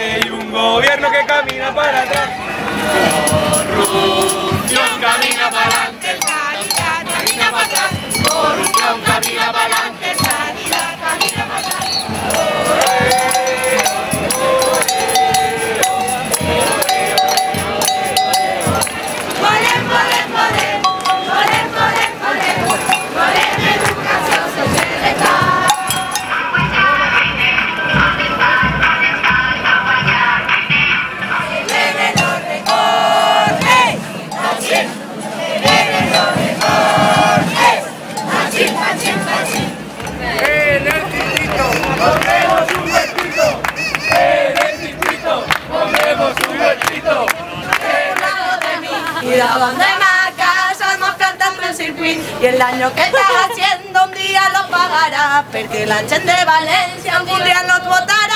adelante y un gobierno que camina para atrás. Corrupción camina para adelante, sanidad camina para atrás. Corrupción camina para adelante, sanidad camina para atrás. Y la banda de Macas vamos cantando el circuit y el daño que estás haciendo un día lo pagarás, porque la gente de Valencia algún día nos votará.